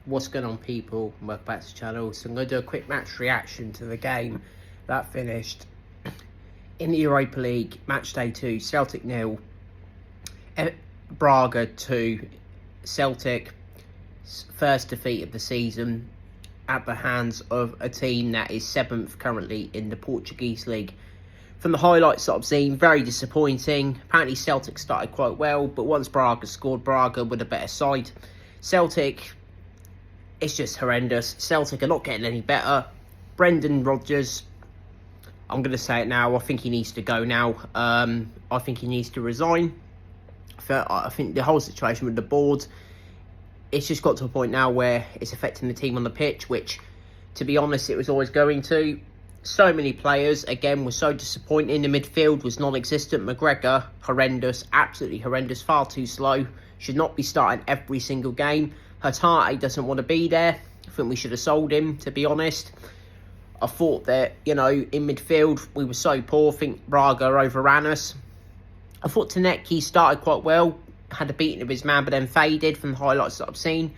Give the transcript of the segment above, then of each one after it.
What's going on, people? Welcome back to the channel. So I'm going to do a quick match reaction to the game that finished in the Europa League. Match day 2, Celtic 0, Braga 2. Celtic first defeat of the season at the hands of a team that is 7th currently in the Portuguese league. From the highlights that I've seen, very disappointing. Apparently Celtic started quite well, but once Braga scored, Braga with a better side. Celtic, it's just horrendous. Celtic are not getting any better. Brendan Rodgers, I'm going to say it now, I think he needs to go now. I think he needs to resign. I think the whole situation with the board, it's just got to a point now where it's affecting the team on the pitch, which, to be honest, it was always going to. So many players, again, were so disappointing. The midfield was non-existent. McGregor, horrendous, absolutely horrendous, far too slow. Should not be starting every single game. Hatate doesn't want to be there. I think we should have sold him, to be honest. I thought that, in midfield, we were so poor. I think Braga overran us. I thought Tanecki started quite well, had a beating of his man, but then faded from the highlights that I've seen.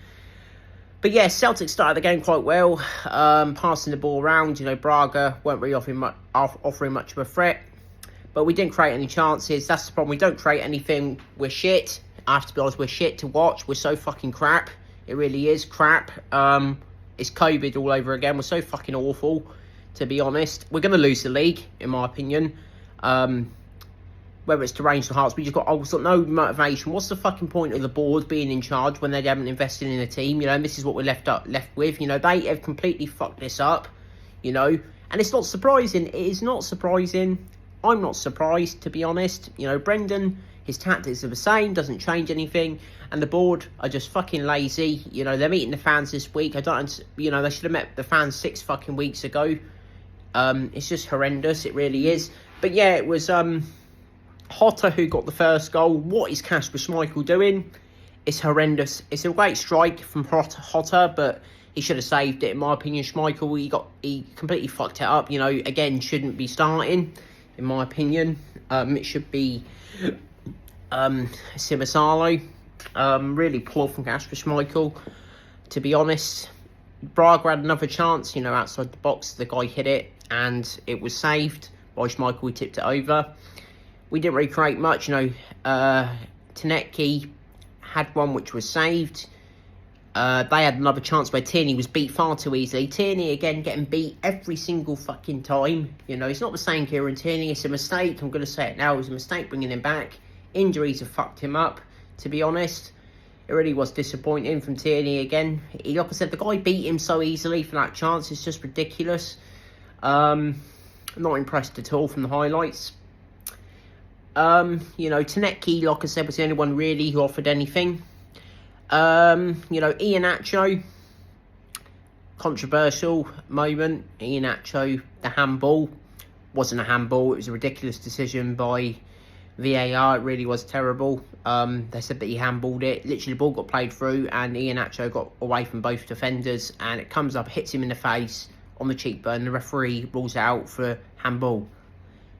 But yeah, Celtic started the game quite well, passing the ball around. Braga weren't really offering much of a threat, but we didn't create any chances. That's the problem. We don't create anything. We're shit. I have to be honest, we're shit to watch. We're so fucking crap. It really is crap. It's COVID all over again. We're so fucking awful, to be honest. We're going to lose the league, in my opinion. Whether it's to Rangers or Hearts, we just got no motivation. What's the fucking point of the board being in charge when they haven't invested in a team? And this is what we're left with. They have completely fucked this up. And it's not surprising. It is not surprising. I'm not surprised, to be honest. Brendan, his tactics are the same, doesn't change anything, and the board are just fucking lazy. They're meeting the fans this week. They should have met the fans 6 fucking weeks ago. It's just horrendous. It really is. But yeah, it was Hotter who got the first goal. What is Kasper Schmeichel doing? It's horrendous. It's a great strike from Hotter, but he should have saved it, in my opinion. Schmeichel, he completely fucked it up. Again, shouldn't be starting, in my opinion. It should be Simasalo. Really poor from Kasper Schmeichel, to be honest. Braga had another chance, outside the box. The guy hit it, and it was saved by Schmeichel. He tipped it over. We didn't really create much, Tanecki had one which was saved. They had another chance where Tierney was beat far too easily. Tierney, again, getting beat every single fucking time. It's not the same Kieran Tierney. It's a mistake. I'm going to say it now. It was a mistake bringing him back. Injuries have fucked him up, to be honest. It really was disappointing from Tierney again. Like I said, the guy beat him so easily for that chance. It's just ridiculous. I'm not impressed at all from the highlights. Tanecki, like I said, was the only one really who offered anything. Iheanacho, controversial moment. Iheanacho, the handball, wasn't a handball. It was a ridiculous decision by VAR. It really was terrible. They said that he handballed it. Literally, the ball got played through, and Iheanacho got away from both defenders, and it comes up, hits him in the face on the cheekbone. The referee rules out for handball.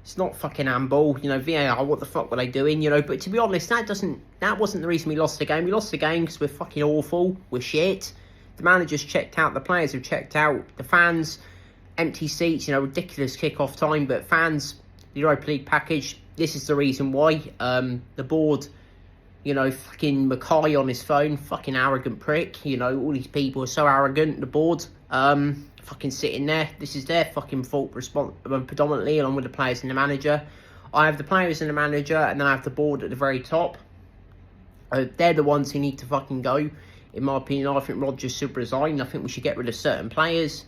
It's not fucking handball, VAR, what the fuck were they doing, but to be honest, that wasn't the reason we lost the game. We lost the game because we're fucking awful, we're shit. The manager's checked out, the players have checked out, the fans, empty seats, ridiculous kick-off time, but fans, the Europa League package, this is the reason why. The board, fucking Mackay on his phone, fucking arrogant prick, all these people are so arrogant, the board, fucking sitting there. This is their fucking fault, predominantly, along with the players and the manager. I have the players and the manager, and then I have the board at the very top. They're the ones who need to fucking go, in my opinion. I think Rodgers should resign. I think we should get rid of certain players.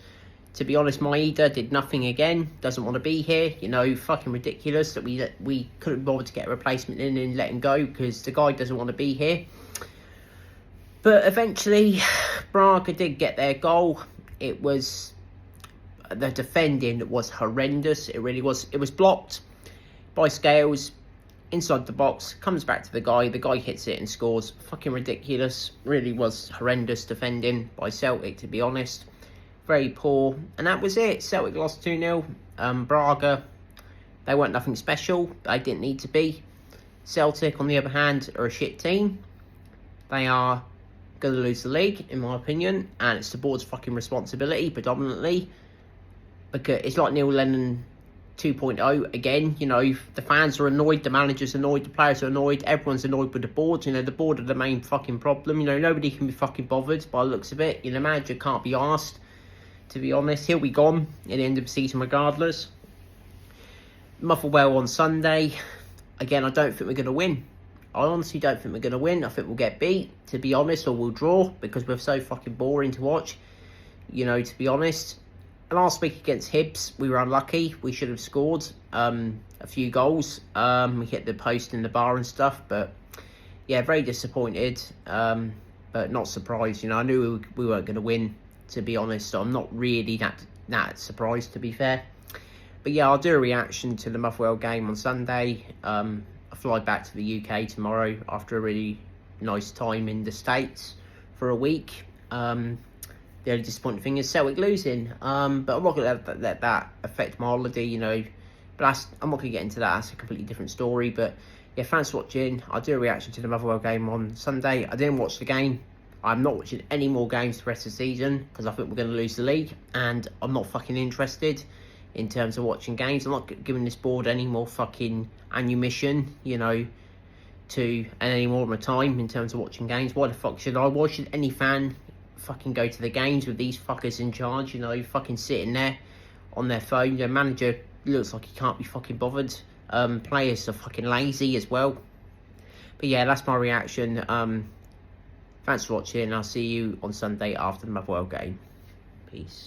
To be honest, Maeda did nothing again. Doesn't want to be here. Fucking ridiculous that we couldn't bother to get a replacement in and let him go, because the guy doesn't want to be here. But eventually, Braga did get their goal. It was, the defending was horrendous. It really was. It was blocked by Scales inside the box, comes back to the guy hits it and scores. Fucking ridiculous. Really was horrendous defending by Celtic, to be honest. Very poor. And that was it. Celtic lost 2-0. Braga, they weren't nothing special. They didn't need to be. Celtic, on the other hand, are a shit team. They are going to lose the league, in my opinion, and it's the board's fucking responsibility, predominantly, because it's like Neil Lennon 2.0 again. You know, the fans are annoyed, the manager's annoyed, the players are annoyed, everyone's annoyed with the board. You know, the board are the main fucking problem. You know, nobody can be fucking bothered by the looks of it. You know, the manager can't be asked, to be honest. He'll be gone at the end of the season regardless. Motherwell on Sunday. Again, I don't think we're going to win. I honestly don't think we're going to win. I think we'll get beat, to be honest, or we'll draw, because we're so fucking boring to watch, you know, to be honest. Last week against Hibs, we were unlucky. We should have scored a few goals. We hit the post in the bar and stuff, but yeah, very disappointed, but not surprised. You know, I knew we weren't going to win, to be honest, so I'm not really that surprised, to be fair. But yeah, I'll do a reaction to the Motherwell game on Sunday. I fly back to the UK tomorrow after a really nice time in the States for a week. The only disappointing thing is Celtic losing. But I'm not going to let that affect my holiday, you know. But I'm not going to get into that. That's a completely different story. But yeah, thanks for watching. I'll do a reaction to the Motherwell game on Sunday. I didn't watch the game. I'm not watching any more games the rest of the season because I think we're going to lose the league. And I'm not fucking interested in terms of watching games. I'm not giving this board any more fucking ammunition, you know, and any more of my time in terms of watching games. Why the fuck should I? Why should any fan fucking go to the games with these fuckers in charge, you know, fucking sitting there on their phone? The manager looks like he can't be fucking bothered. Players are fucking lazy as well. But yeah, that's my reaction. Thanks for watching. I'll see you on Sunday after the Motherwell game. Peace.